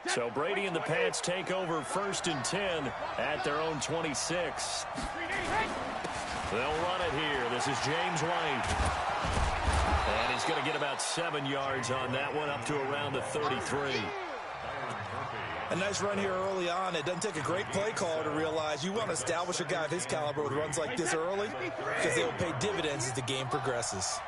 So Brady and the Pats take over 1st and 10 at their own 26. They'll run it here. This is James White. And he's going to get about 7 yards on that one, up to around the 33. A nice run here early on. It doesn't take a great play caller to realize you want to establish a guy of his caliber with runs like this early because they will pay dividends as the game progresses.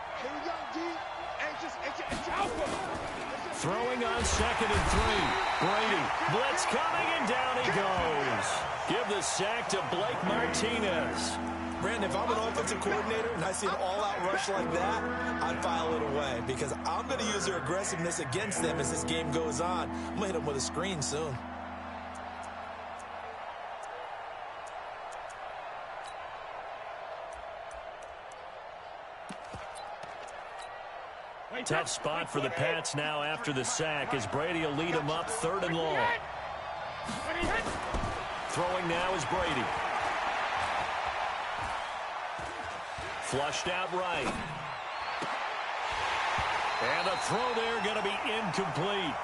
Throwing on 2nd and 3. Brady, blitz coming, and down he goes. Give the sack to Blake Martinez. Brandon, if I'm an offensive coordinator and I see an all-out rush like that, I'd file it away because I'm going to use their aggressiveness against them as this game goes on. I'm going to hit them with a screen soon. Tough spot for the Pats now after the sack as Brady will lead them up 3rd and long. Throwing now is Brady. Flushed out right. And the throw there going to be incomplete.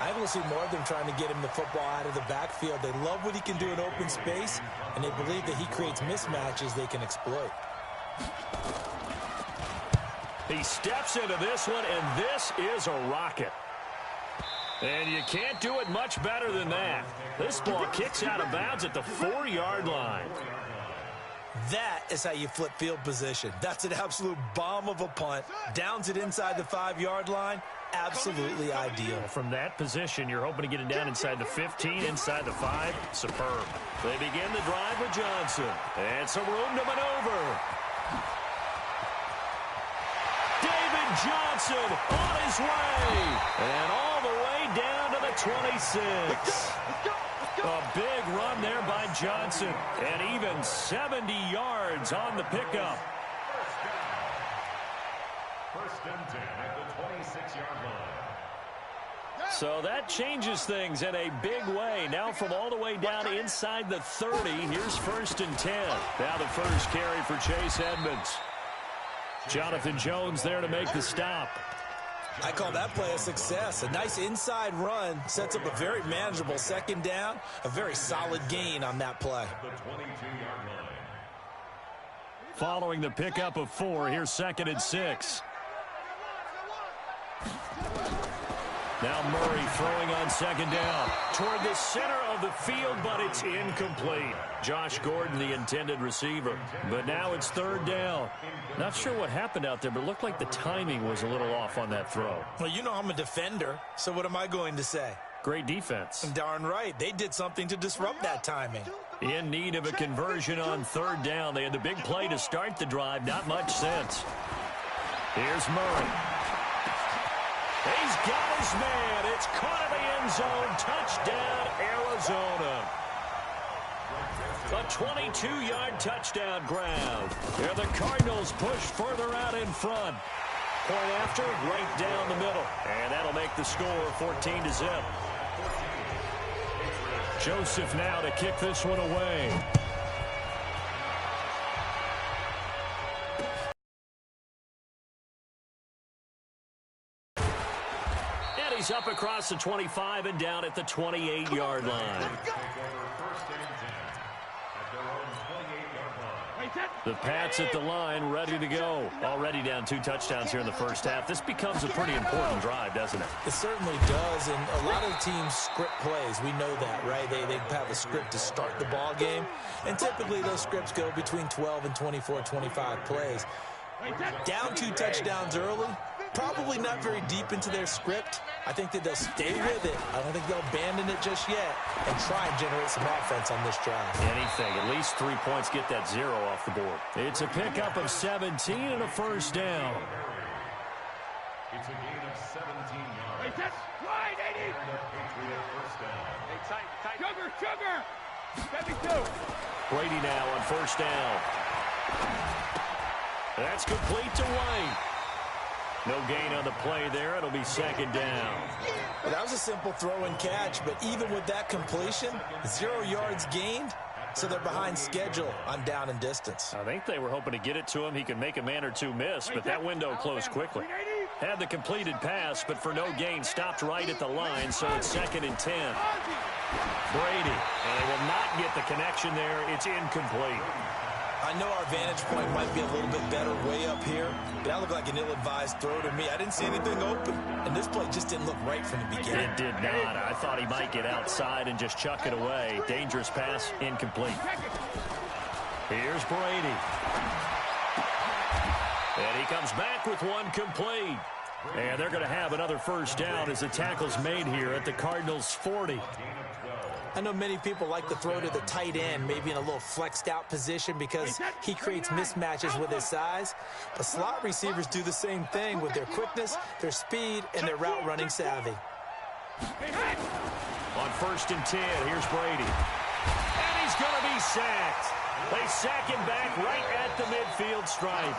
I want to see more of them trying to get him the football out of the backfield. They love what he can do in open space, and they believe that he creates mismatches they can exploit. He steps into this one, and this is a rocket. And you can't do it much better than that. This ball kicks out of bounds at the 4-yard line. That is how you flip field position. That's an absolute bomb of a punt. Downs it inside the 5-yard line. Absolutely ideal. From that position, you're hoping to get it down inside the 15, inside the 5. Superb. They begin the drive with Johnson. And some room to maneuver. David Johnson on his way. And all the way down to the 26. A big run there by Johnson. And even 70 yards on the pickup. First and 10 at the 26-yard line. So that changes things in a big way. Now from all the way down inside the 30, here's 1st and 10. Now the first carry for Chase Edmonds. Jonathan Jones there to make the stop. I call that play a success. A nice inside run sets up a very manageable 2nd down. A very solid gain on that play. The 22-yard line. Following the pickup of 4, here's 2nd and 6. Now Murray throwing on 2nd down. Toward the center of the field, but it's incomplete. Josh Gordon, the intended receiver. But now it's 3rd down. Not sure what happened out there, but it looked like the timing was a little off on that throw. Well, you know I'm a defender, so what am I going to say? Great defense. Darn right. They did something to disrupt that timing. In need of a conversion on 3rd down. They had the big play to start the drive. Not much sense. Here's Murray. He's got his man. It's caught in the end zone. Touchdown, Arizona. A 22-yard touchdown grab. Here the Cardinals push further out in front. Point after, right down the middle. And that'll make the score 14-0. Joseph now to kick this one away. And he's up across the 25 and down at the 28-yard line. The Pats at the line, ready to go. Already down 2 touchdowns here in the first half. This becomes a pretty important drive, doesn't it? It certainly does, and a lot of teams script plays. We know that, right? They have a script to start the ball game, and typically those scripts go between 12 and 24, 25 plays. Down 2 touchdowns early, probably not very deep into their script. I think that they'll stay with it. I don't think they'll abandon it just yet and try and generate some offense on this drive. Anything. At least 3 points, get that 0 off the board. It's a pickup of 17 and a first down. It's a gain of 17 yards. Hey, that's wide, 80. And a Patriot first down. Hey, tight. Sugar. 72. Brady now on first down. That's complete to White. No gain on the play there. It'll be 2nd down. Well, that was a simple throw and catch, but even with that completion, 0 yards gained, so they're behind schedule on down and distance. I think they were hoping to get it to him. He could make a man or two miss, but that window closed quickly. Had the completed pass, but for no gain, stopped right at the line, so it's 2nd and 10. Brady, and they will not get the connection there. It's incomplete. I know our vantage point might be a little bit better way up here, but that looked like an ill-advised throw to me. I didn't see anything open, and this play just didn't look right from the beginning. It did not. I thought he might get outside and just chuck it away. Dangerous pass, incomplete. Here's Brady. And he comes back with one complete. And they're going to have another first down as the tackle's made here at the Cardinals' 40. I know many people like to throw to the tight end, maybe in a little flexed out position because he creates mismatches with his size. But slot receivers do the same thing with their quickness, their speed, and their route running savvy. On 1st and 10, here's Brady. And he's going to be sacked. They sack him back right at the midfield stripe.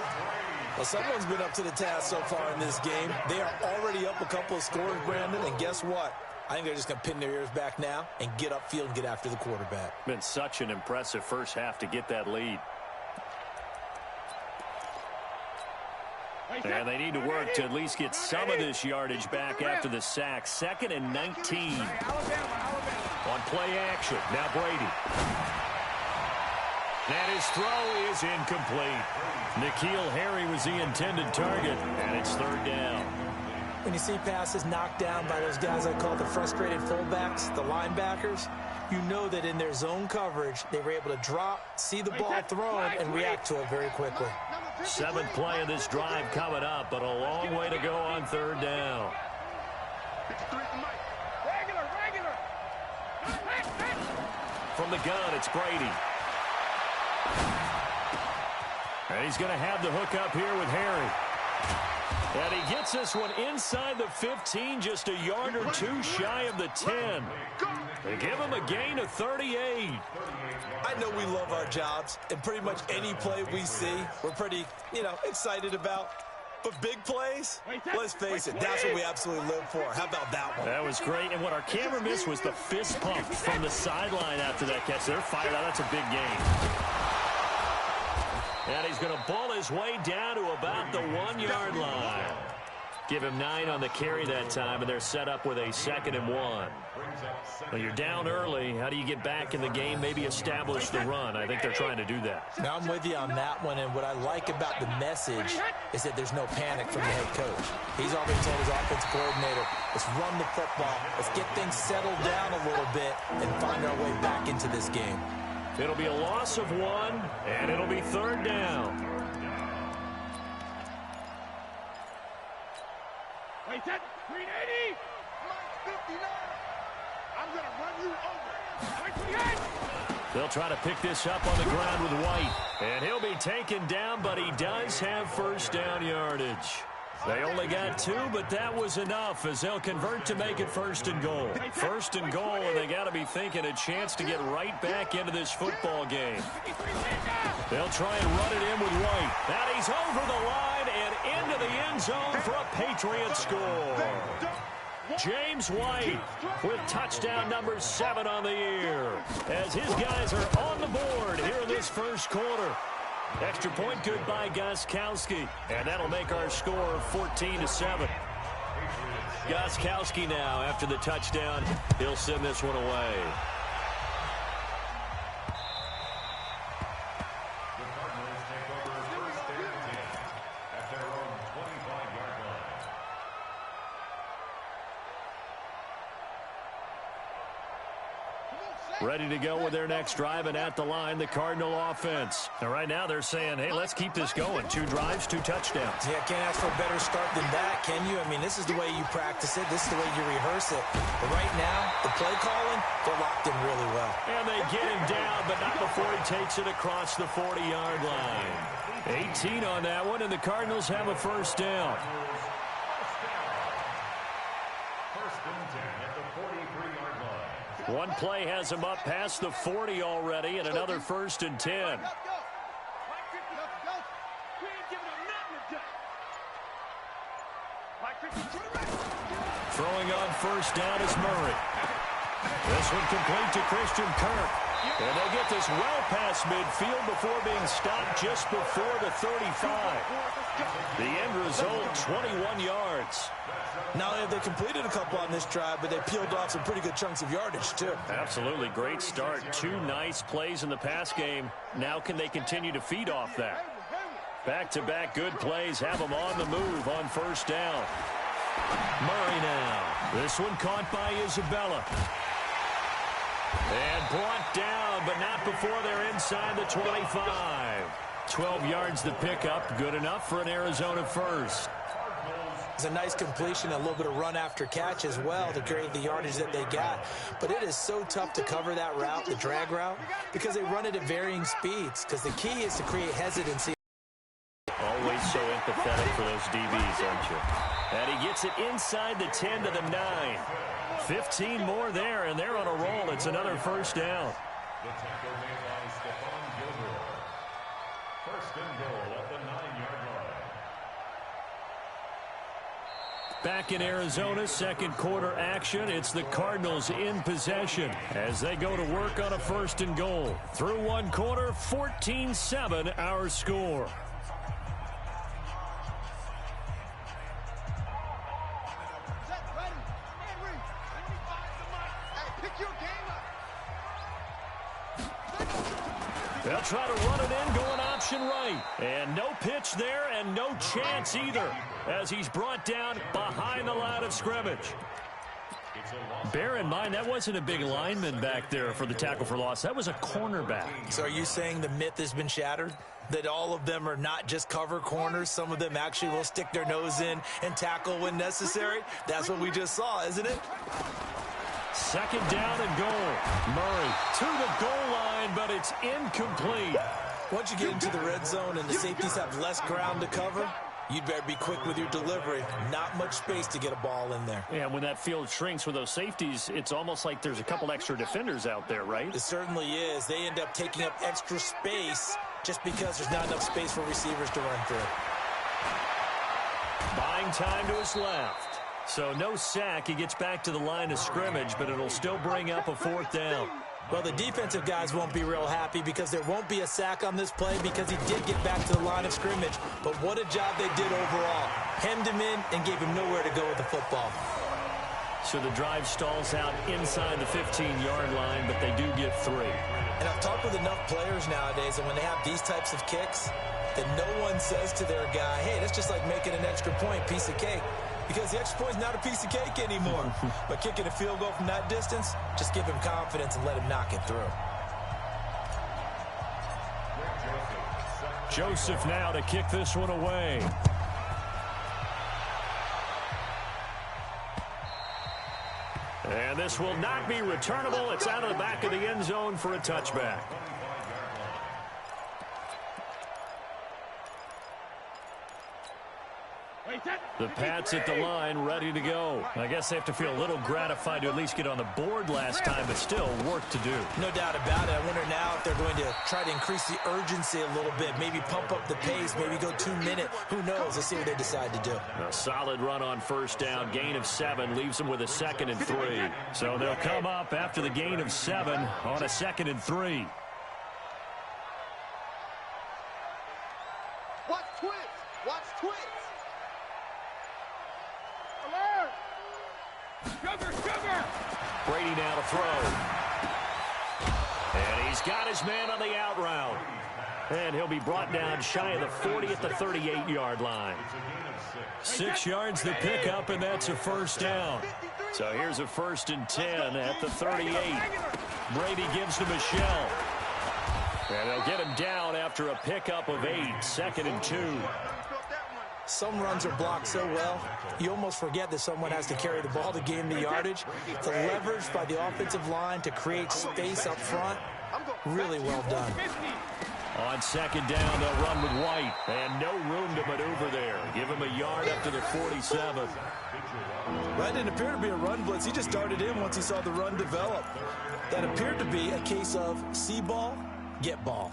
Well, someone's been up to the task so far in this game. They are already up a couple of scores, Brandon, and guess what? I think they're just going to pin their ears back now and get upfield and get after the quarterback. Been such an impressive first half to get that lead. And they need to work to at least get some of this yardage back after the sack. 2nd and 19. On play action, now Brady. And his throw is incomplete. N'Keal Harry was the intended target, and it's 3rd down. When you see passes knocked down by those guys I call the frustrated fullbacks, the linebackers, you know that in their zone coverage, they were able to drop, see the ball thrown, and react to it very quickly. 7th play of this drive coming up, but a long way to go on 3rd down. From the gun, it's Brady. And he's going to have the hook up here with Harry. And he gets this one inside the 15, just a yard or two shy of the 10. They give him a gain of 38. I know we love our jobs, and pretty much any play we see, we're pretty, excited about. But big plays, let's face it, that's what we absolutely live for. How about that one? That was great, and what our camera missed was the fist pump from the sideline after that catch. They're fired out. That's a big gain. And he's going to ball his way down to about the 1-yard line. Give him 9 on the carry that time, and they're set up with a 2nd and 1. Well, you're down early. How do you get back in the game, maybe establish the run? I think they're trying to do that. Now, I'm with you on that one, and what I like about the message is that there's no panic from the head coach. He's already told his offensive coordinator, let's run the football, let's get things settled down a little bit, and find our way back into this game. It'll be a loss of 1, and it'll be 3rd down. Wait, that 380. Mike 59. I'm going to run you over. They'll try to pick this up on the ground with White. And he'll be taken down, but he does have first down yardage. They only got 2, but that was enough as they'll convert to make it 1st and goal. 1st and goal, and they got to be thinking a chance to get right back into this football game. They'll try and run it in with White. Now he's over the line and into the end zone for a Patriot score. James White with touchdown number 7 on the year as his guys are on the board here in this first quarter. Extra point good by Gostkowski, and that'll make our score 14-7. Gostkowski now, after the touchdown, he'll send this one away. Ready to go with their next drive, and at the line, the Cardinal offense. And right now they're saying, hey, let's keep this going. 2 drives, 2 touchdowns. Yeah, can't ask for a better start than that, can you? I mean, this is the way you practice it. This is the way you rehearse it. But right now, the play calling, they're locked in really well. And they get him down, but not before he takes it across the 40-yard line. 18 on that one, and the Cardinals have a first down. One play has him up past the 40 already, and another 1st and 10. Throwing on first down is Murray. This one complete to Christian Kirk. And they'll get this well past midfield before being stopped just before the 35. The end result, 21 yards. Not only have they completed a couple on this drive, but they peeled off some pretty good chunks of yardage, too. Absolutely. Great start. 2 nice plays in the pass game. Now can they continue to feed off that? Back-to-back good plays have them on the move on first down. Murray now. This one caught by Isabella. And brought down, but not before they're inside the 25. 12 yards the pickup. Good enough for an Arizona first. It's a nice completion, a little bit of run after catch as well to create the yardage that they got. But it is so tough to cover that route, the drag route, because they run it at varying speeds. Because the key is to create hesitancy. Always so empathetic for those DBs, aren't you? And he gets it inside the 10 to the 9. 15 more there, and they're on a roll. It's another first down. The tackle made by Stephon Gilmore. First and goal at the 9-yard line. Back in Arizona, second quarter action. It's the Cardinals in possession as they go to work on a first and goal. Through one quarter, 14-7 our score. They'll try to run it in, going option right. And no pitch there and no chance either as he's brought down behind the line of scrimmage. Bear in mind, that wasn't a big lineman back there for the tackle for loss. That was a cornerback. So are you saying the myth has been shattered? That all of them are not just cover corners? Some of them actually will stick their nose in and tackle when necessary? That's what we just saw, isn't it? Second down and goal. Murray to the goal line, but it's incomplete. Once you get into the red zone and the safeties have less ground to cover, you'd better be quick with your delivery. Not much space to get a ball in there. Yeah, when that field shrinks with those safeties, it's almost like there's a couple extra defenders out there, right? It certainly is. They end up taking up extra space just because there's not enough space for receivers to run through. Buying time to his left. So no sack. He gets back to the line of scrimmage, but it'll still bring up a fourth down. Well, the defensive guys won't be real happy because there won't be a sack on this play because he did get back to the line of scrimmage. But what a job they did overall. Hemmed him in and gave him nowhere to go with the football. So the drive stalls out inside the 15-yard line, but they do get 3. And I've talked with enough players nowadays, and when they have these types of kicks, that no one says to their guy, hey, that's just like making an extra point, piece of cake. Because the extra point is not a piece of cake anymore. But kicking a field goal from that distance, just give him confidence and let him knock it through. Joseph now to kick this one away. And this will not be returnable. It's out of the back of the end zone for a touchback. The Pats at the line, ready to go. I guess they have to feel a little gratified to at least get on the board last time, but still work to do. No doubt about it. I wonder now if they're going to try to increase the urgency a little bit, maybe pump up the pace, maybe go 2 minute. Who knows? Let's see what they decide to do. A solid run on first down, gain of 7, leaves them with a 2nd and 3. So they'll come up after the gain of 7 on a 2nd and 3. Watch twist. Watch twist. Sugar! Brady now to throw. And he's got his man on the out route. And he'll be brought down shy of the 40 at the 38-yard line. 6 yards the pickup, and that's a first down. So here's a 1st and 10 at the 38. Brady gives to Michelle. And they'll get him down after a pickup of 8, 2nd and 2. Some runs are blocked so well, you almost forget that someone has to carry the ball to gain the yardage. The leverage by the offensive line to create space up front, really well done. On 2nd down, they'll run with White. And no room to maneuver there. Give him a yard up to the 47. That didn't appear to be a run blitz. He just darted in once he saw the run develop. That appeared to be a case of see ball, get ball.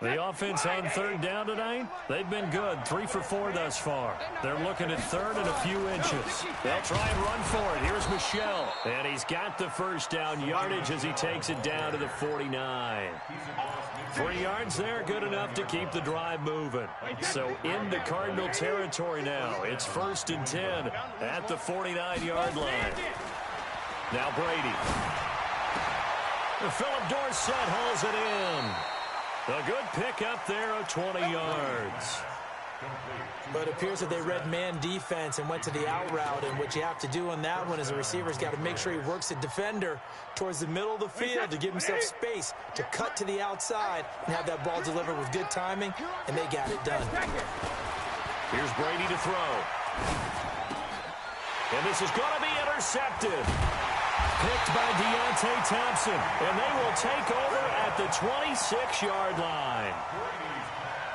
The offense on third down tonight, they've been good. 3 for 4 thus far. They're looking at third and a few inches. They'll try and run for it. Here's Michel. And he's got the first down yardage as he takes it down to the 49. 3 yards there, good enough to keep the drive moving. So into Cardinal territory now. It's 1st and 10 at the 49-yard line. Now Brady. Philip Dorsett hauls it in. A good pickup there of 20 yards. But it appears that they read man defense and went to the out route, and what you have to do on that one as a receiver's got to make sure he works the defender towards the middle of the field to give himself space to cut to the outside and have that ball delivered with good timing, and they got it done. Here's Brady to throw. And this is going to be intercepted. Picked by Deontay Thompson, and they will take over at the 26-yard line.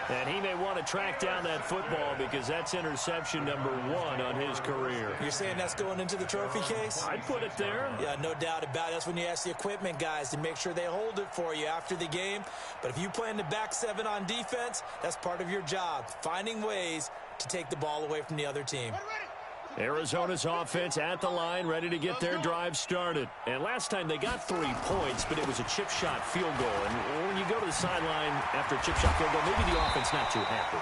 And he may want to track down that football because that's interception number 1 on his career. You're saying that's going into the trophy case? I'd put it there. Yeah, no doubt about it. That's when you ask the equipment guys to make sure they hold it for you after the game. But if you play in the back 7 on defense, that's part of your job, finding ways to take the ball away from the other team. Arizona's offense at the line, ready to get their drive started. And last time they got 3 points, but it was a chip shot field goal. And when you go to the sideline after a chip shot field goal, maybe the offense not too happy.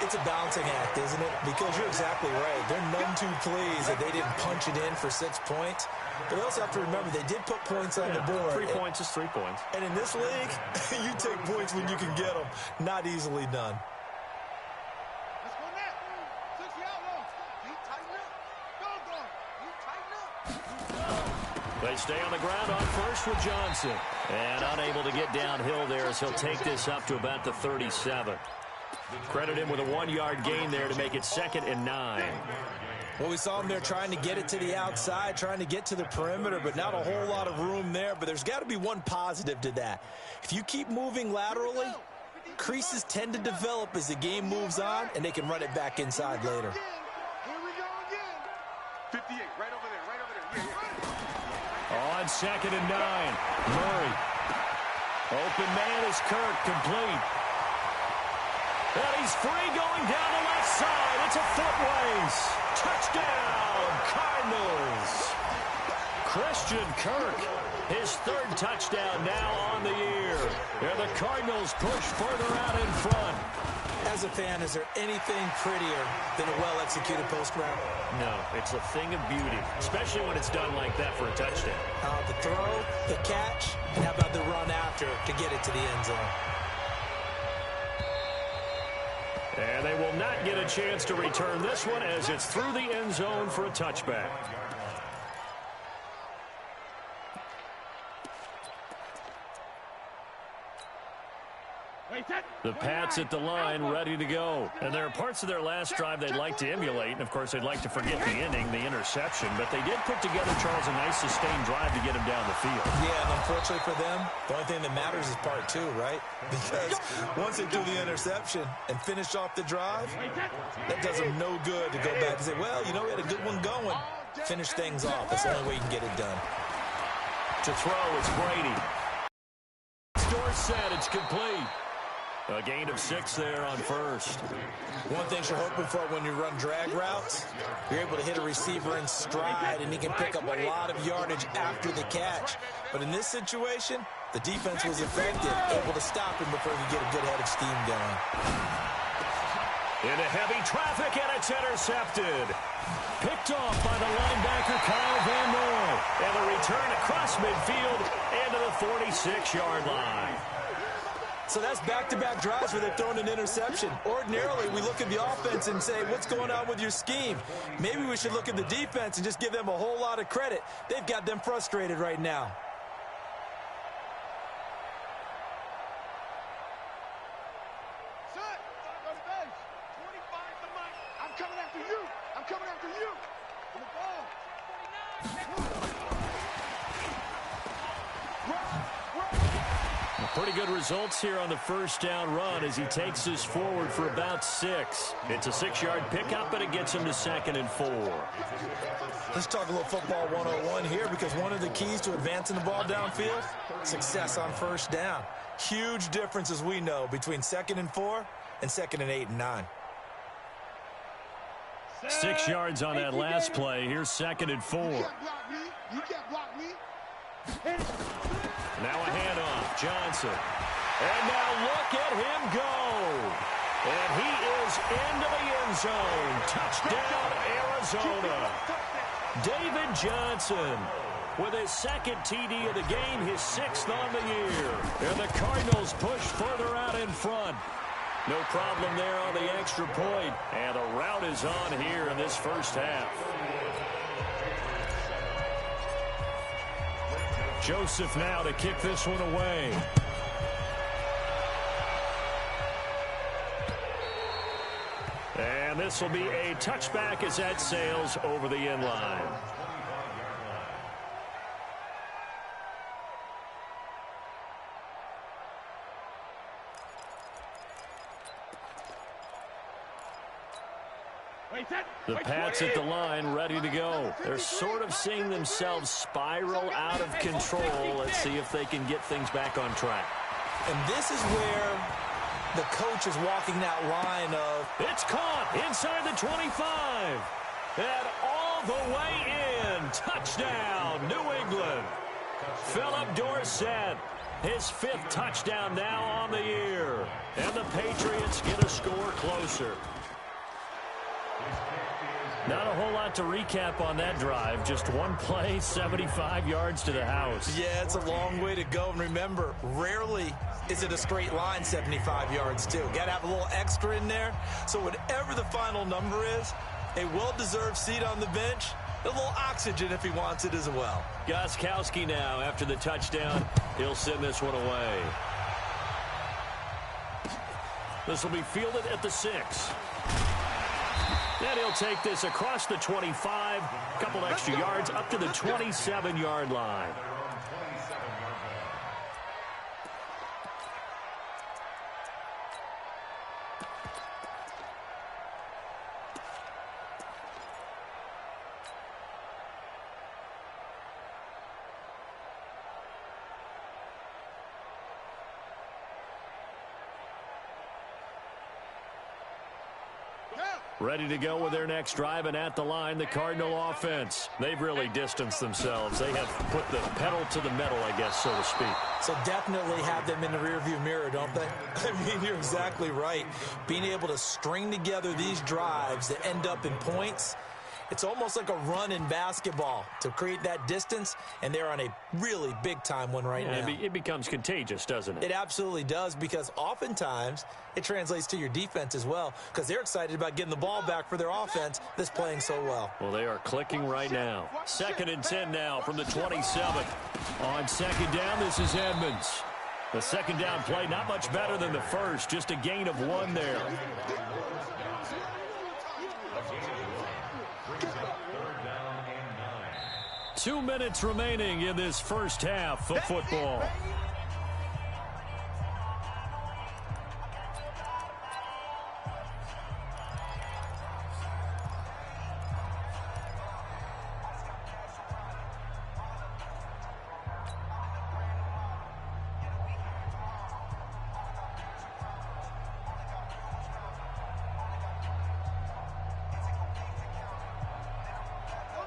It's a balancing act, isn't it? Because you're exactly right. They're none too pleased that they didn't punch it in for 6 points. But they also have to remember they did put points on the board. 3 points is 3 points. And in this league, you take points when you can get them. Not easily done. They stay on the ground on first with Johnson. And unable to get downhill there as he'll take this up to about the 37. Credit him with a 1-yard gain there to make it 2nd and 9. Well, we saw him there trying to get it to the outside, trying to get to the perimeter, but not a whole lot of room there. But there's got to be one positive to that. If you keep moving laterally, creases tend to develop as the game moves on, and they can run it back inside later. Here we go again. 58, right over there, right over there. Yeah. On 2nd and 9, Murray. Open man is Kirk, complete. And he's free going down the left side. It's a foot race. Touchdown, Cardinals. Christian Kirk, his 3rd touchdown now on the year. And the Cardinals push further out in front. As a fan, is there anything prettier than a well-executed post route? No, it's a thing of beauty, especially when it's done like that for a touchdown. The throw, the catch, and how about the run after to get it to the end zone? And they will not get a chance to return this one as it's through the end zone for a touchback. The Pats at the line, ready to go. And there are parts of their last drive they'd like to emulate. And, of course, they'd like to forget the ending, the interception. But they did put together, Charles, a nice sustained drive to get him down the field. Yeah, and unfortunately for them, the only thing that matters is part 2, right? Because once they do the interception and finish off the drive, that does them no good to go back and say, well, you know, we had a good one going. Finish things off. That's the only way you can get it done. To throw, it's Brady. Dorsett, it's complete. A gain of 6 there on first. One thing you're hoping for when you run drag routes, you're able to hit a receiver in stride, and he can pick up a lot of yardage after the catch. But in this situation, the defense was effective, able to stop him before he could get a good head of steam going. Into heavy traffic, and it's intercepted. Picked off by the linebacker, Kyle Van Noy. And the return across midfield into the 46-yard line. So that's back-to-back drives where they've thrown an interception. Ordinarily, we look at the offense and say, what's going on with your scheme? Maybe we should look at the defense and just give them a whole lot of credit. They've got them frustrated right now. Set. Go to base. 25 to Mike. I'm coming after you. I'm coming after you. On the ball. 49. Pretty good results here on the first down run as he takes this forward for about 6. It's a 6-yard pickup, but it gets him to 2nd and 4. Let's talk a little football 101 here, because one of the keys to advancing the ball downfield, success on first down. Huge difference, as we know, between 2nd and 4 and 2nd and 8 and 9. 6 yards on that last play. Here's 2nd and 4. You can't block me. You can't block me. Now a handoff. Johnson. And now look at him go. And he is into the end zone. Touchdown, Arizona. David Johnson with his 2nd TD of the game, his 6th on the year. And the Cardinals push further out in front. No problem there on the extra point. And the rout is on here in this first half. Joseph now to kick this one away. And this will be a touchback as that sails over the end line. The Pats at the line, ready to go. They're sort of seeing themselves spiral out of control. Let's see if they can get things back on track. And this is where the coach is walking that line of... It's caught inside the 25. And all the way in. Touchdown, New England. Philip Dorsett, his 5th touchdown now on the year. And the Patriots get a score closer. Not a whole lot to recap on that drive. Just one play, 75 yards to the house. Yeah, it's a long way to go. And remember, rarely is it a straight line 75 yards, too. Got to have a little extra in there. So whatever the final number is, a well-deserved seat on the bench, a little oxygen if he wants it as well. Gostkowski now after the touchdown. He'll send this one away. This will be fielded at the 6. And he'll take this across the 25, a couple extra yards up to the 27-yard line. Ready to go with their next drive, and at the line, the Cardinal offense. They've really distanced themselves. They have put the pedal to the metal, I guess, so to speak. So definitely have them in the rearview mirror, don't they? I mean, you're exactly right. Being able to string together these drives that end up in points, it's almost like a run in basketball to create that distance, and they're on a really big-time one right now. It becomes contagious, doesn't it? It absolutely does, because oftentimes it translates to your defense as well, because they're excited about getting the ball back for their offense that's playing so well. Well, they are clicking right now. 2nd and 10 now from the 27. On 2nd down, this is Edmonds. The 2nd down play, not much better than the first, just a gain of 1 there. 2 minutes remaining in this first half of football.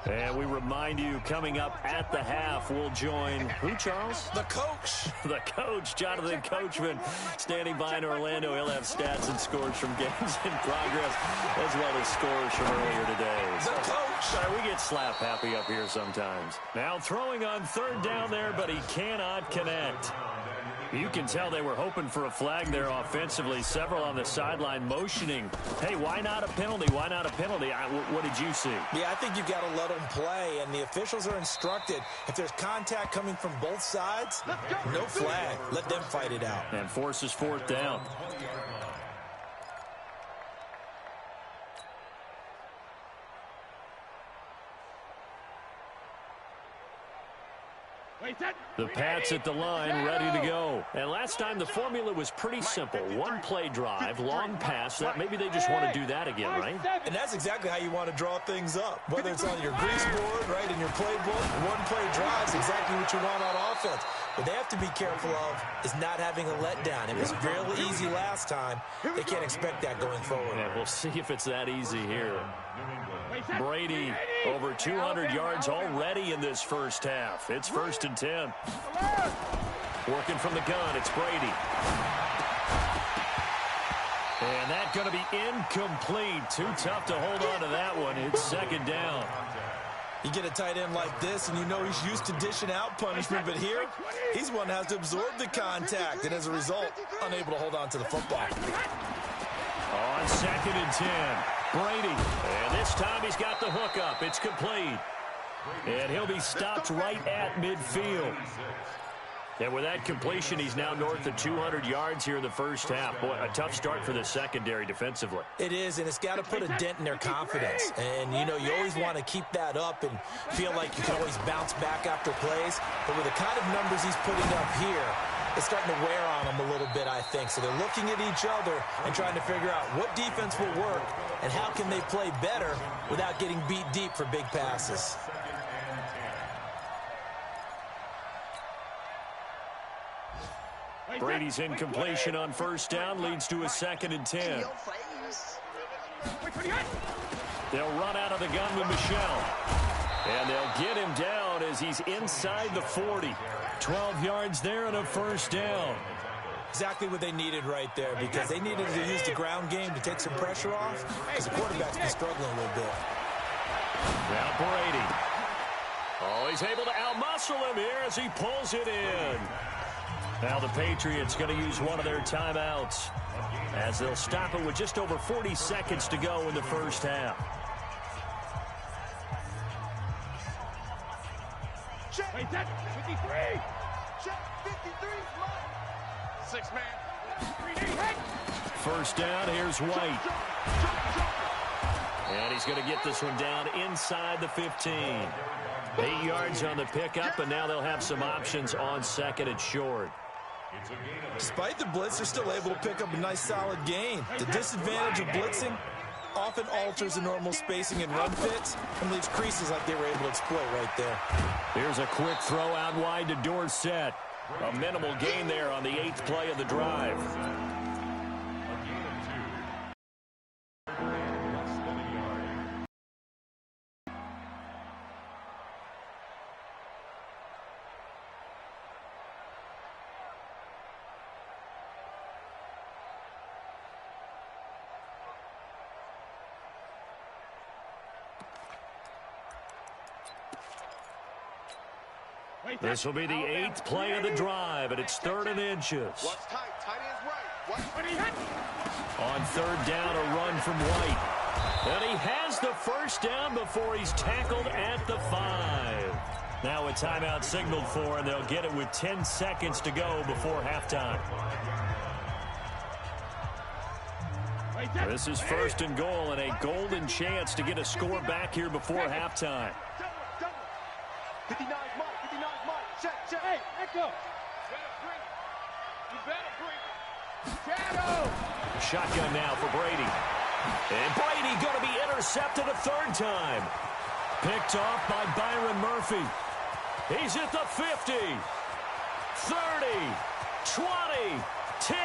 And we remind you, coming up at the half, we'll join who, Charles? The coach. The coach, Jonathan Coachman, standing by in Orlando. He'll have stats and scores from games in progress, as well as scores from earlier today. The coach. Sorry, we get slap happy up here sometimes. Now throwing on 3rd down there, but he cannot connect. You can tell they were hoping for a flag there offensively. Several on the sideline motioning. Hey, why not a penalty? Why not a penalty? What did you see? Yeah, I think you've got to let them play, and the officials are instructed. If there's contact coming from both sides, no flag. Let them fight it out. And forces 4th down. The Pats at the line, ready to go. And last time the formula was pretty simple. 1 play drive, long pass. That maybe they just want to do that again, right? And that's exactly how you want to draw things up. Whether it's on your grease board, right, in your playbook, 1 play drive is exactly what you want on offense. What they have to be careful of is not having a letdown. It was really easy last time. They can't expect that going forward. Yeah, we'll see if it's that easy here. Brady over 200 yards already in this first half. It's 1st and 10. Working from the gun, it's Brady. And that's going to be incomplete. Too tough to hold on to that one. It's 2nd down. You get a tight end like this, and you know he's used to dishing out punishment, but here, he's one that has to absorb the contact, and as a result, unable to hold on to the football. On 2nd and 10, Brady. And this time he's got the hook up. It's complete. And he'll be stopped right at midfield. And with that completion, he's now north of 200 yards here in the first half. Boy, a tough start for the secondary defensively. It is, and it's got to put a dent in their confidence. And, you know, you always want to keep that up and feel like you can always bounce back after plays. But with the kind of numbers he's putting up here, it's starting to wear on them a little bit, I think. So they're looking at each other and trying to figure out what defense will work and how can they play better without getting beat deep for big passes. Brady's incompletion on 1st down leads to a 2nd and 10. They'll run out of the gun with Michelle. And they'll get him down as he's inside the 40. 12 yards there and a 1st down. Exactly what they needed right there, because they needed to use the ground game to take some pressure off, because the quarterback's been struggling a little bit. Now Brady. Oh, he's able to outmuscle him here as he pulls it in. Now the Patriots going to use one of their timeouts as they'll stop it with just over 40 seconds to go in the first half. Check 53. Check 53. 6 man. 1st down, here's White. And he's going to get this one down inside the 15. 8 yards on the pickup, and now they'll have some options on 2nd and short. Despite the blitz, they're still able to pick up a nice solid gain. The disadvantage of blitzing often alters the normal spacing and run fits and leaves creases like they were able to exploit right there. Here's a quick throw out wide to Dorsett. A minimal gain there on the 8th play of the drive. This will be the 8th play of the drive, and it's 3rd and inches. What's tight? Tight end's right. On 3rd down, a run from White. And he has the 1st down before he's tackled at the 5. Now a timeout signaled for, and they'll get it with 10 seconds to go before halftime. This is 1st and goal, and a golden chance to get a score back here before halftime. 59 Mike. 59 Mike. Check. Hey, Echo. You better bring. Shadow. Shotgun now for Brady. And Brady going to be intercepted a 3rd time. Picked off by Byron Murphy. He's at the 50, 30, 20, 10,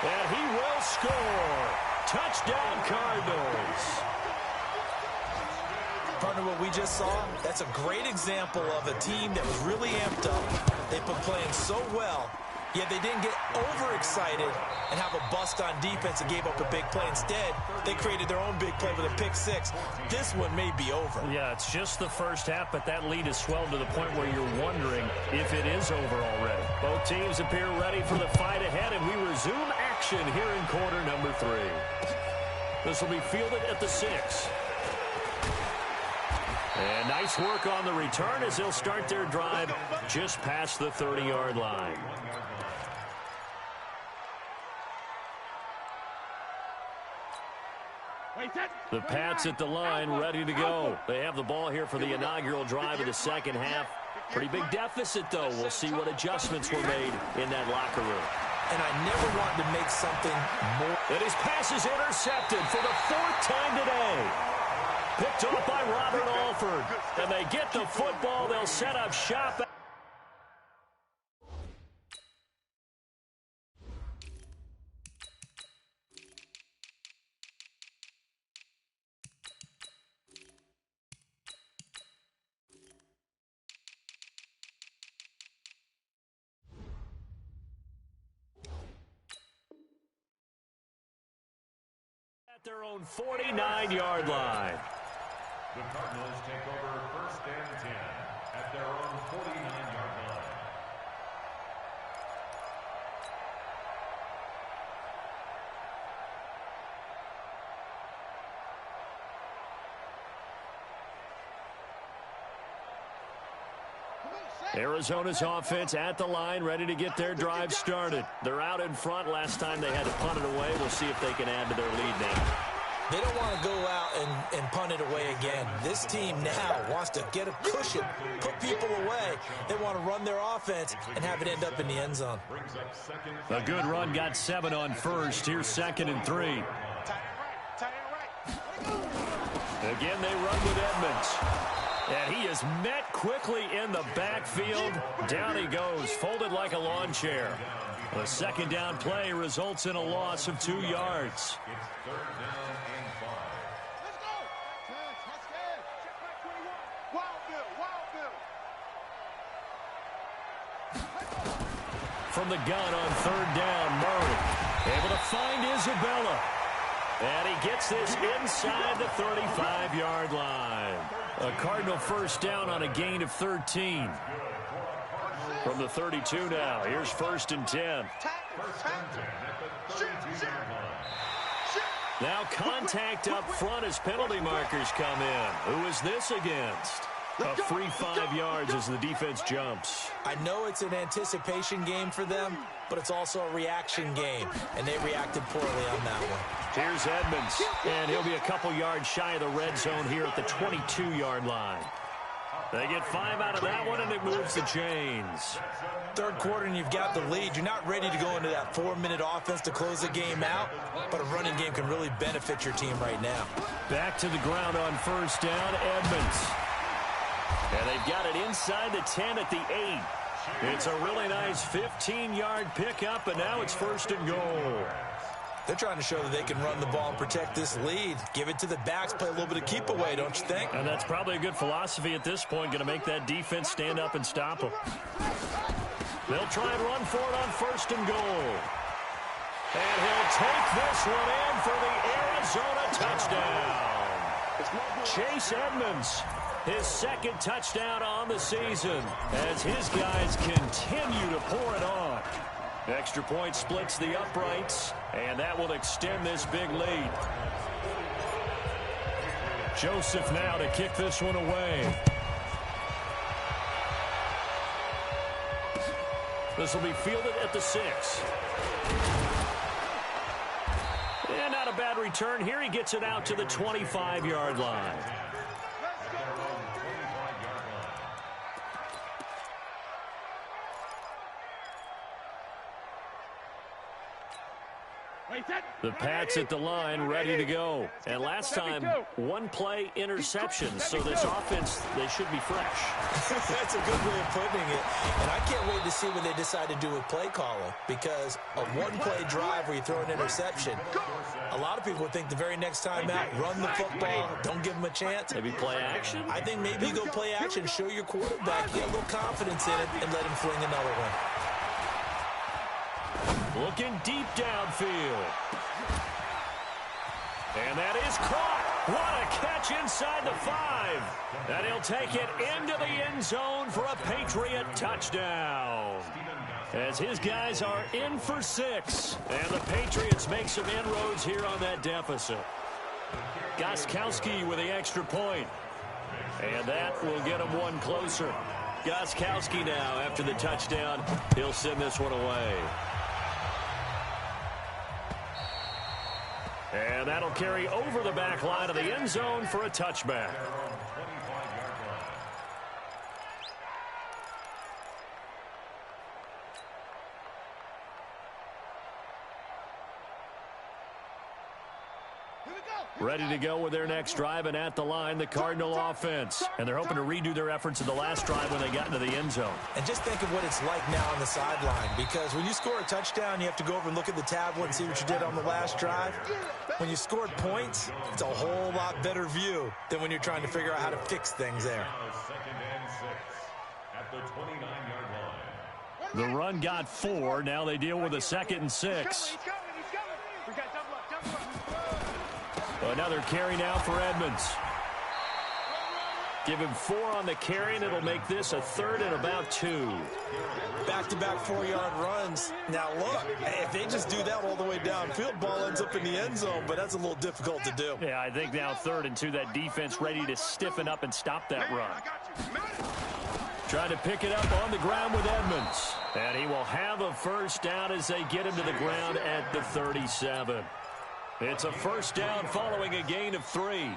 and he will score. Touchdown, Cardinals. Partner, what we just saw, that's a great example of a team that was really amped up. They've been playing so well, yet they didn't get overexcited and have a bust on defense and gave up a big play. Instead, they created their own big play with a pick 6. This one may be over. Yeah, it's just the first half, but that lead has swelled to the point where you're wondering if it is over already. Both teams appear ready for the fight ahead, and we resume action here in quarter number 3. This will be fielded at the 6. And nice work on the return as they'll start their drive just past the 30-yard line. The Pats at the line, ready to go. They have the ball here for the inaugural drive of the second half. Pretty big deficit, though. We'll see what adjustments were made in that locker room. And I never wanted to make something more. And his pass is intercepted for the 4th time today. Picked off by Robert Alford. And they get the football. They'll set up shop. At their own 49-yard line. The Cardinals take over 1st and 10 at their own 49-yard line. Arizona's offense at the line, ready to get their drive started. They're out in front. Last time they had to punt it away. We'll see if they can add to their lead now. They don't want to go out and punt it away again. This team now wants to get a cushion, put people away. They want to run their offense and have it end up in the end zone. A good run got 7 on first. Here's 2nd and 3. Again, they run with Edmonds. And he is met quickly in the backfield. Down he goes, folded like a lawn chair. The 2nd down play results in a loss of 2 yards. It's 3rd down and 5. Let's go. Check back 21. Wild Bill. From the gun on 3rd down, Murray able to find Isabella. And he gets this inside the 35-yard line. A Cardinal 1st down on a gain of 13. From the 32 now, here's 1st and 10. Now contact up front as penalty markers come in. Who is this against? A free 5 yards as the defense jumps. I know it's an anticipation game for them, but it's also a reaction game, and they reacted poorly on that one. Here's Edmonds, and he'll be a couple yards shy of the red zone here at the 22-yard line. They get 5 out of that one, and it moves the chains. 3rd quarter, and you've got the lead. You're not ready to go into that 4-minute offense to close the game out, but a running game can really benefit your team right now. Back to the ground on 1st down, Edmonds. And they've got it inside the 10 at the 8. It's a really nice 15-yard pickup, and now it's 1st and goal. They're trying to show that they can run the ball and protect this lead. Give it to the backs, play a little bit of keep away, don't you think? And that's probably a good philosophy at this point, going to make that defense stand up and stop them. They'll try and run for it on 1st and goal. And he'll take this one in for the Arizona touchdown. Chase Edmonds, his 2nd touchdown on the season as his guys continue to pour it on. Extra point splits the uprights, and that will extend this big lead. Joseph now to kick this one away. This will be fielded at the 6. And not a bad return here. He gets it out to the 25-yard line. The Pats at the line, ready to go. And last time, 1-play interception. So this offense, they should be fresh. That's a good way of putting it. And I can't wait to see what they decide to do with play calling. Because a 1-play drive where you throw an interception, a lot of people think the very next time out, run the football, don't give them a chance. Maybe play action? I think maybe you go play action, show your quarterback, get a little confidence in it, and let him fling another one. Looking deep downfield. And that is caught. What a catch inside the 5. And he'll take it into the end zone for a Patriot touchdown. As his guys are in for 6. And the Patriots make some inroads here on that deficit. Gostkowski with the extra point. And that will get him one closer. Gostkowski now, after the touchdown, he'll send this one away. And that'll carry over the back line of the end zone for a touchback. Ready to go with their next drive, and at the line, the Cardinal offense. And they're hoping to redo their efforts in the last drive when they got into the end zone. And just think of what it's like now on the sideline, because when you score a touchdown, you have to go over and look at the tablet and see what you did on the last drive. When you scored points, it's a whole lot better view than when you're trying to figure out how to fix things there. Second and 6 at the 29-yard line. The run got 4. Now they deal with a 2nd and 6. Another carry now for Edmonds. Give him 4 on the carry, and it'll make this a 3rd and about 2. Back-to-back 4-yard runs. Now, look, if they just do that all the way downfield, ball ends up in the end zone, but that's a little difficult to do. Yeah, I think now 3rd and 2, that defense ready to stiffen up and stop that run. Trying to pick it up on the ground with Edmonds. And he will have a first down as they get him to the ground at the 37. It's a first down following a gain of 3.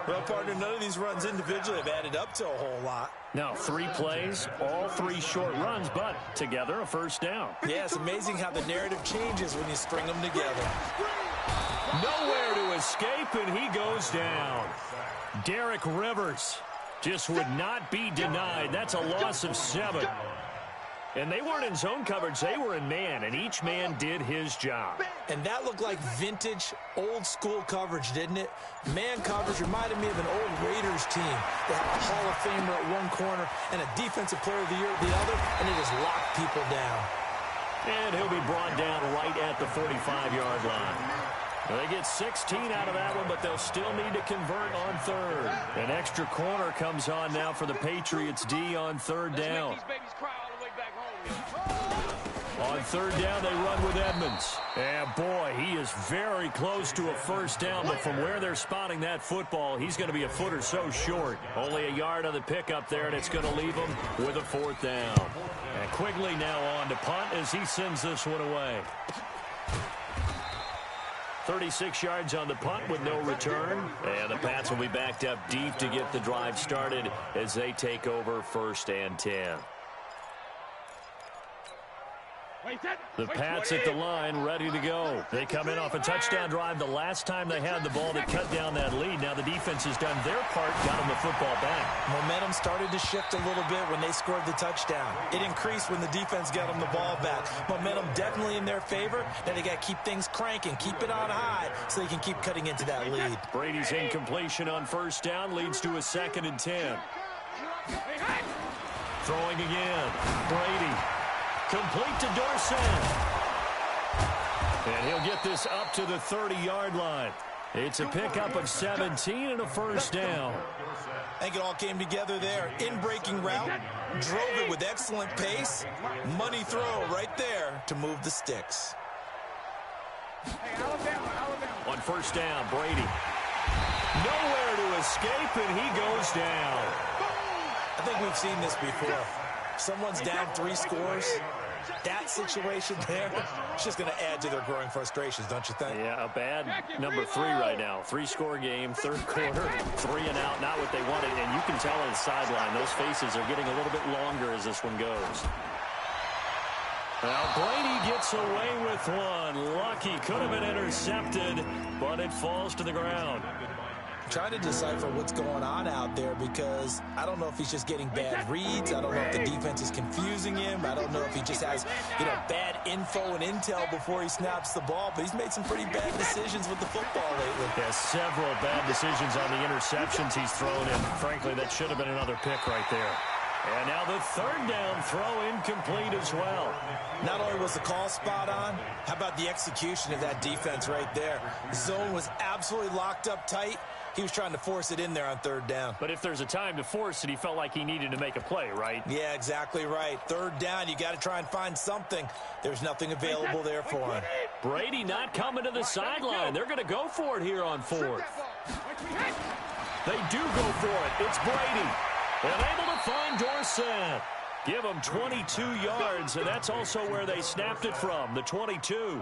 Well, partner, none of these runs individually have added up to a whole lot. Now, 3 plays, all 3 short runs, but together a first down. Yeah, it's amazing how the narrative changes when you string them together. Nowhere to escape, and he goes down. Derek Rivers just would not be denied. That's a loss of 7. And they weren't in zone coverage. They were in man, and each man did his job. And that looked like vintage, old-school coverage, didn't it? Man coverage reminded me of an old Raiders team. They had a Hall of Famer at one corner and a Defensive Player of the Year at the other, and they just locked people down. And he'll be brought down right at the 45-yard line. They get 16 out of that one, but they'll still need to convert on 3rd. An extra corner comes on now for the Patriots D on 3rd down. On 3rd down, they run with Edmonds. And, boy, he is very close to a first down, but from where they're spotting that football, he's going to be a foot or so short. Only a yard on the pickup there, and it's going to leave him with a 4th down. And Quigley now on to punt as he sends this one away. 36 yards on the punt with no return. And the Pats will be backed up deep to get the drive started as they take over 1st and 10. The Pats at the line, ready to go. They come in off a touchdown drive the last time they had the ball to cut down that lead. Now the defense has done their part, got them the football back. Momentum started to shift a little bit when they scored the touchdown. It increased when the defense got them the ball back. Momentum definitely in their favor. Now they got to keep things cranking, keep it on high so they can keep cutting into that lead. Brady's incompletion on 1st down leads to a 2nd and 10. Throwing again. Brady. Complete to Dorsett. And he'll get this up to the 30-yard line. It's a pickup of 17 and a first down. I think it all came together there. In-breaking route, drove it with excellent pace. Money throw right there to move the sticks. On 1st down, Brady. Nowhere to escape, and he goes down. I think we've seen this before. Someone's down 3 scores. That situation there, it's just going to add to their growing frustrations, don't you think? Yeah, a bad number 3 right now. 3-score game, 3rd quarter, 3 and out, not what they wanted. And you can tell on the sideline, those faces are getting a little bit longer as this one goes. Now Brady gets away with one. Lucky, could have been intercepted, but it falls to the ground. Trying to decipher what's going on out there because I don't know if he's just getting bad reads. I don't know if the defense is confusing him. I don't know if he just has, bad info and intel before he snaps the ball. But he's made some pretty bad decisions with the football lately. Yeah, several bad decisions on the interceptions he's thrown, and frankly, that should have been another pick right there. And now the 3rd down throw incomplete as well. Not only was the call spot on, how about the execution of that defense right there? The zone was absolutely locked up tight. He was trying to force it in there on 3rd down. But if there's a time to force it, he felt like he needed to make a play, right? Yeah, exactly right. 3rd down, you got to try and find something. There's nothing available there for him. Brady not coming to the sideline. They're going to go for it here on 4th. They do go for it. It's Brady. And able to find Dorsett. Give him 22 yards, and that's also where they snapped it from, the 22.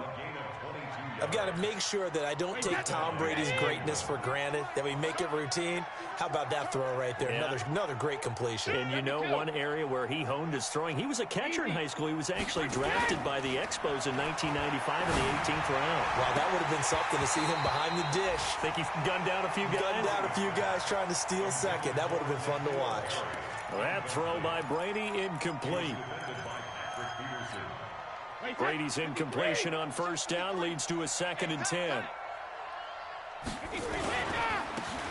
I've got to make sure that I don't take Tom Brady's greatness for granted, that we make it routine. How about that throw right there? Yeah. Another great completion. And one area where he honed his throwing, he was a catcher in high school. He was actually drafted by the Expos in 1995 in the 18th round. Wow, that would have been something to see him behind the dish. Think he gunned down a few guys? Gunned down a few guys trying to steal second. That would have been fun to watch. That throw by Brady incomplete. Brady's incompletion on 1st down leads to a 2nd and 10.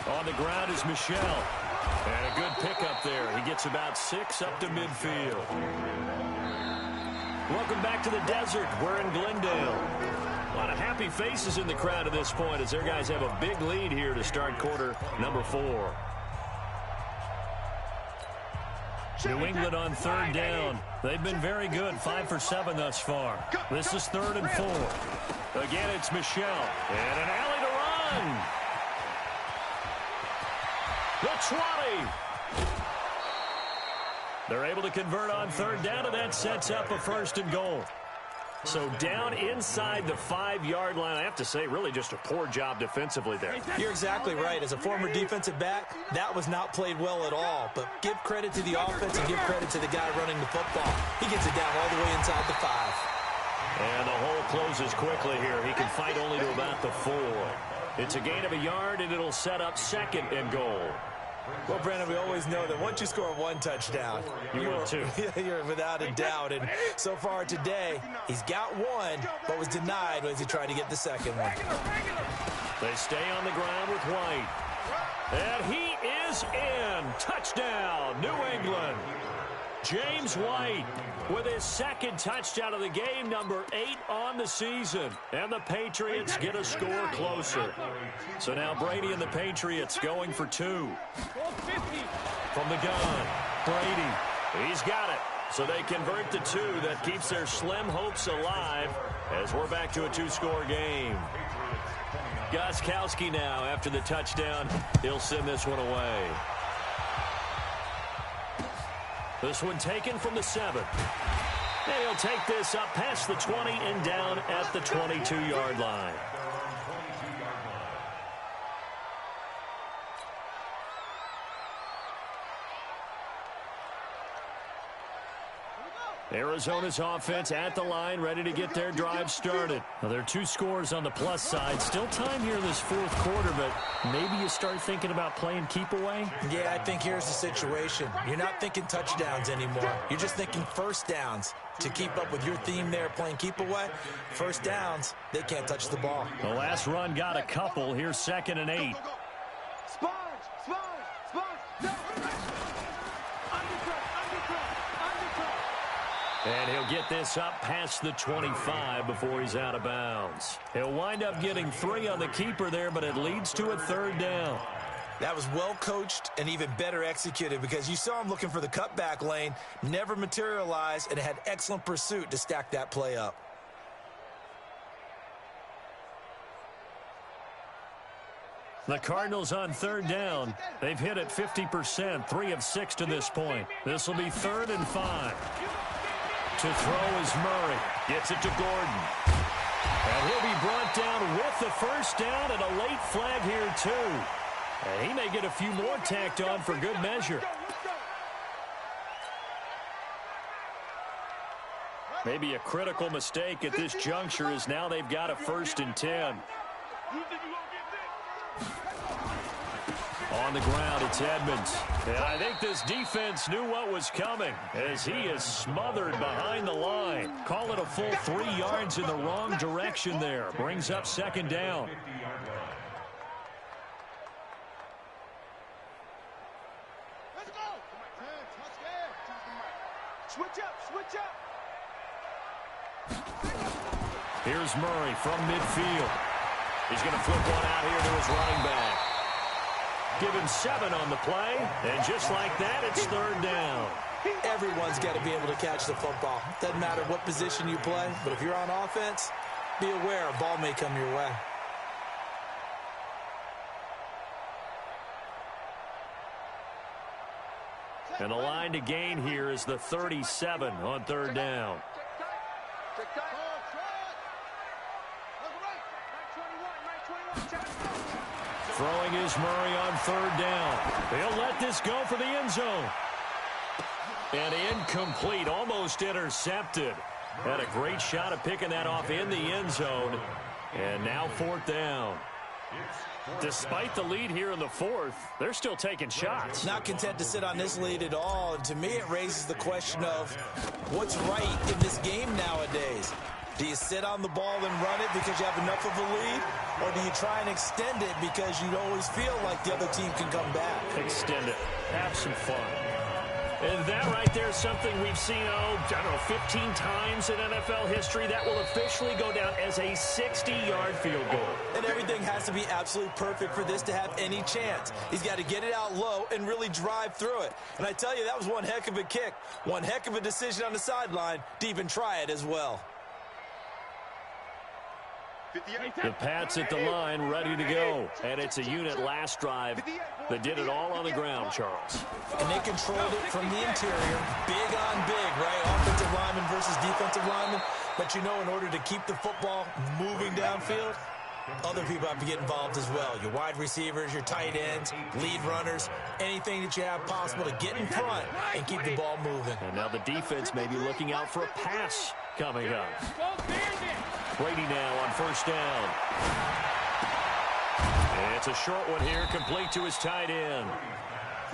On the ground is Michel. And a good pickup there. He gets about 6 up to midfield. Welcome back to the desert. We're in Glendale. A lot of happy faces in the crowd at this point as their guys have a big lead here to start quarter number 4. New England on third down. They've been very good, 5 for 7 thus far. This is 3rd and 4. Again, it's Michelle. And an alley to run. The 20. They're able to convert on third down, and that sets up a 1st and goal. So down inside the 5-yard line. I have to say, really just a poor job defensively there. You're exactly right. As a former defensive back, that was not played well at all. But give credit to the offense and give credit to the guy running the football. He gets it down all the way inside the 5. And the hole closes quickly here. He can fight only to about the 4. It's a gain of a yard, and it'll set up 2nd and goal. Well, Brandon, we always know that once you score 1 touchdown, you're 2. You're without a doubt. And so far today, he's got 1, but was denied as he tried to get the 2nd one. They stay on the ground with White. And he is in. Touchdown, New England. James White with his 2nd touchdown of the game, number 8 on the season. And the Patriots get a score closer. So now Brady and the Patriots going for 2. From the gun, Brady, he's got it. So they convert the 2. That keeps their slim hopes alive as we're back to a 2-score game. Gostkowski now after the touchdown. He'll send this one away. This one taken from the 7. And he'll take this up past the 20 and down at the 22-yard line. Arizona's offense at the line, ready to get their drive started. Now, there are 2 scores on the plus side. Still time here in this 4th quarter, but maybe you start thinking about playing keep away? Yeah, I think here's the situation. You're not thinking touchdowns anymore. You're just thinking 1st downs. To keep up with your theme there, playing keep away, 1st downs, they can't touch the ball. The last run got a couple. Here's 2nd and 8. And he'll get this up past the 25 before he's out of bounds. He'll wind up getting 3 on the keeper there, but it leads to a 3rd down. That was well coached and even better executed because you saw him looking for the cutback lane, never materialized, and had excellent pursuit to stack that play up. The Cardinals on 3rd down. They've hit it 50%, 3 of 6 to this point. This will be 3rd and 5. To throw is Murray. Gets it to Gordon. And he'll be brought down with the 1st down and a late flag here, too. And he may get a few more tacked on for good measure. Maybe a critical mistake at this juncture is now they've got a 1st and 10. On the ground, it's Edmonds. And I think this defense knew what was coming as he is smothered behind the line. Call it a full 3 yards in the wrong direction there. Brings up 2nd down. Let's go. Switch up. Here's Murray from midfield. He's going to flip one out here to his running back. Give him 7 on the play, and just like that, it's 3rd down. Everyone's got to be able to catch the football. Doesn't matter what position you play, but if you're on offense, be aware a ball may come your way. And the line to gain here is the 37 on 3rd down. Throwing is Murray on 3rd down. He'll let this go for the end zone. And incomplete, almost intercepted. Had a great shot at picking that off in the end zone. And now 4th down. Despite the lead here in the 4th, they're still taking shots. Not content to sit on this lead at all. And to me, it raises the question of what's right in this game nowadays. Do you sit on the ball and run it because you have enough of a lead? Or do you try and extend it because you always feel like the other team can come back? Extend it. Have some fun. And that right there is something we've seen, I don't know, 15 times in NFL history. That will officially go down as a 60-yard field goal. And everything has to be absolutely perfect for this to have any chance. He's got to get it out low and really drive through it. And I tell you, that was one heck of a kick. One heck of a decision on the sideline to even try it as well. The Pats at the line, ready to go. And it's a unit last drive that did it all on the ground, Charles. And they controlled it from the interior. Big on big, right? Offensive lineman versus defensive lineman. But you know, in order to keep the football moving downfield, other people have to get involved as well. Your wide receivers, your tight ends, lead runners, anything that you have possible to get in front and keep the ball moving. And now the defense may be looking out for a pass coming up. Brady now on first down. It's a short one here, complete to his tight end.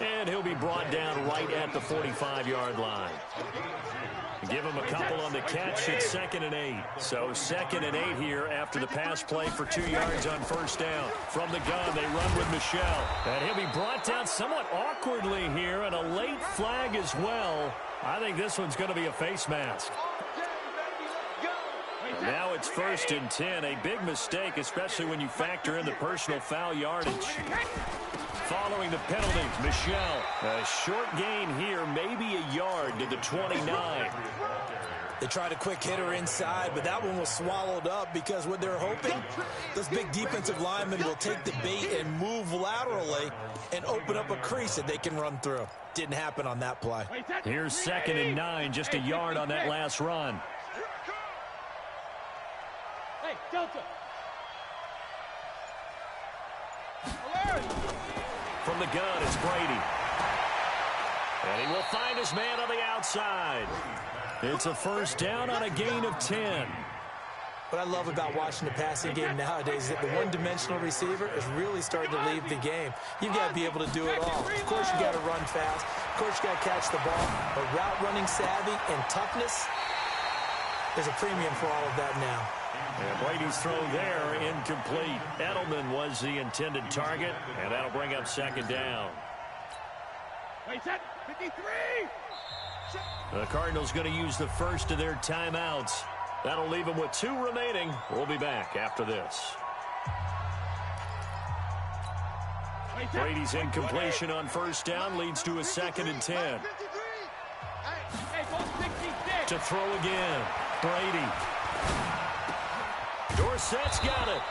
And he'll be brought down right at the 45-yard line. Give him a couple on the catch. It's 2nd and 8. So 2nd and 8 here after the pass play for 2 yards on first down. From the gun, they run with Michel. And he'll be brought down somewhat awkwardly here, and a late flag as well. I think this one's going to be a face mask. Now it's 1st and 10. A big mistake, especially when you factor in the personal foul yardage. Following the penalty, Michel. A short gain here, maybe a yard to the 29. They tried a quick hitter inside, but that one was swallowed up because what they're hoping, this big defensive lineman will take the bait and move laterally and open up a crease that they can run through. Didn't happen on that play. Here's 2nd and 9, just a yard on that last run. Hey, Delta. From the gun, it's Brady. And he will find his man on the outside. It's a first down on a gain of 10. What I love about watching the passing game nowadays is that the one-dimensional receiver is really starting to leave the game. You've got to be able to do it all. Of course, you got to run fast. Of course, you got to catch the ball. But route running savvy and toughness, there's a premium for all of that now. And Brady's throw there, incomplete. Edelman was the intended target, and that'll bring up 2nd down. Wait, 53. The Cardinals going to use the first of their timeouts. That'll leave them with 2 remaining. We'll be back after this. Brady's incompletion on first down leads to a 2nd and 10. To throw again, Brady. Dorsett's got it.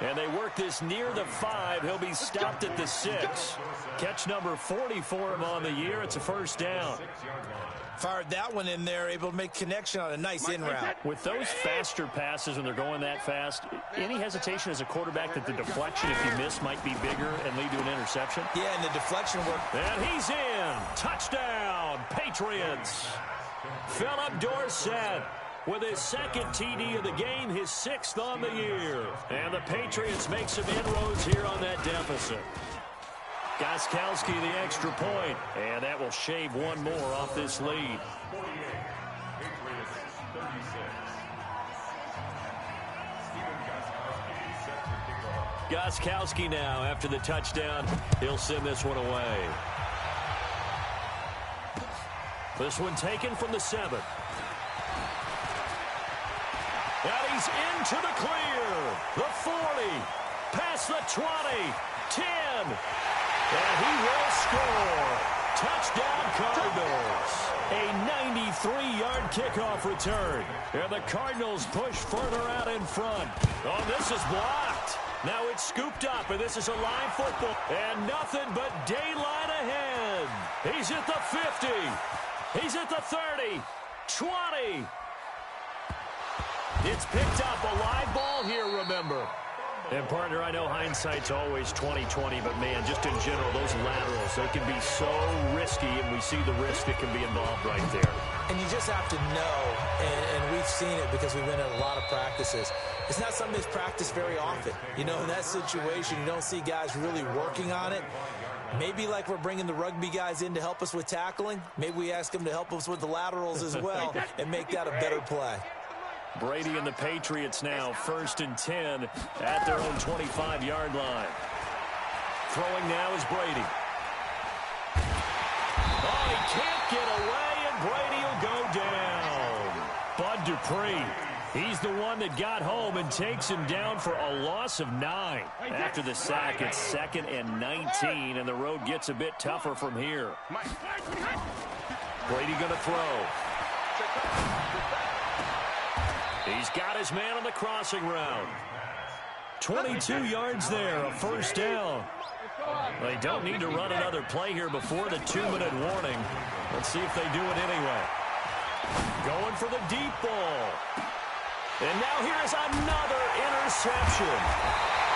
And they work this near the 5. He'll be stopped at the 6. Catch number 40 for him on the year. It's a first down. Fired that one in there, able to make connection on a nice in route. With those faster passes when they're going that fast, any hesitation as a quarterback that the deflection, if you miss, might be bigger and lead to an interception? Yeah, and the deflection work. And he's in. Touchdown, Patriots. Philip Dorsett with his 2nd TD of the game, his 6th on the year. And the Patriots make some inroads here on that deficit. Gostkowski the extra point, and that will shave one more off this lead. Gostkowski now after the touchdown. He'll send this one away. This one taken from the 7. And he's into the clear. The 40, past the 20, 10. And he will score. Touchdown, Cardinals. A 93-yard kickoff return. And the Cardinals push further out in front. Oh, this is blocked. Now it's scooped up, and this is a live football. And nothing but daylight ahead. He's at the 50. He's at the 30. 20. It's picked up. A live ball here, remember. And, partner, I know hindsight's always 20/20, but, man, just in general, those laterals, they can be so risky, and we see the risk that can be involved right there. And you just have to know, and we've seen it because we've been in a lot of practices. It's not something that's practiced very often. You know, in that situation, you don't see guys really working on it. Maybe like we're bringing the rugby guys in to help us with tackling. Maybe we ask them to help us with the laterals as well and make that a better play. Brady and the Patriots now 1st and 10 at their own 25-yard line. Throwing now is Brady. Oh, he can't knock it away, and Brady will go down. Bud Dupree, he's the one that got home and takes him down for a loss of 9. After the sack, it's 2nd and 19, and the road gets a bit tougher from here. Brady going to throw. He's got his man on the crossing route. 22 yards there, a first down. They don't need to run another play here before the 2-minute warning. Let's see if they do it anyway. Going for the deep ball. And now here's another interception.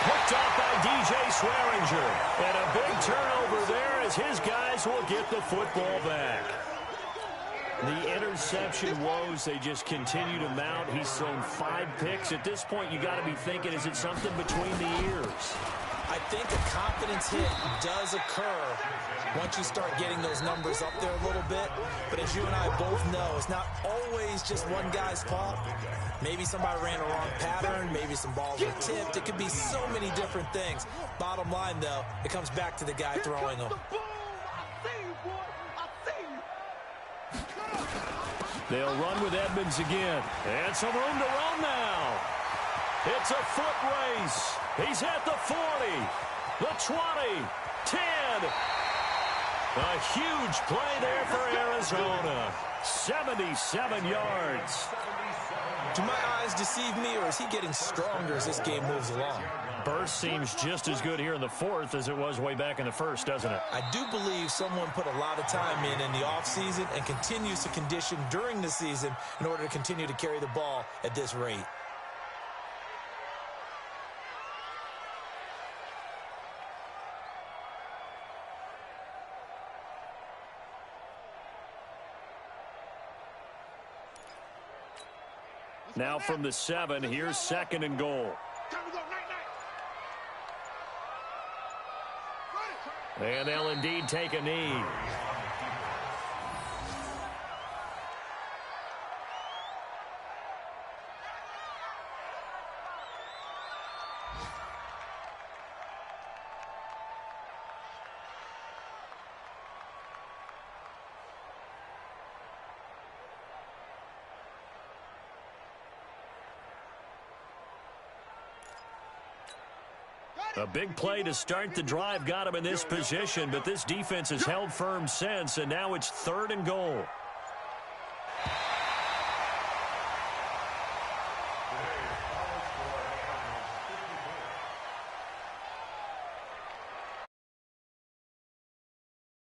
Picked off by DJ Swearinger. And a big turnover there as his guys will get the football back. The interception woes, they just continue to mount. He's thrown 5 picks. At this point, you got to be thinking, is it something between the ears? I think a confidence hit does occur once you start getting those numbers up there a little bit. But as you and I both know, it's not always just one guy's fault. Maybe somebody ran a wrong pattern. Maybe some balls were tipped. It could be so many different things. Bottom line, though, it comes back to the guy throwing them. They'll run with Edmonds again. And some room to run now. It's a foot race. He's at the 40, the 20, 10. A huge play there for Arizona. 77 yards. Do my eyes deceive me, or is he getting stronger as this game moves along? Burst seems just as good here in the 4th as it was way back in the 1st, doesn't it? I do believe someone put a lot of time in the offseason and continues to condition during the season in order to continue to carry the ball at this rate. Now from the 7, here's 2nd and goal. And they'll indeed take a knee. A big play to start the drive got him in this position, but this defense has held firm since, and now it's 3rd and goal.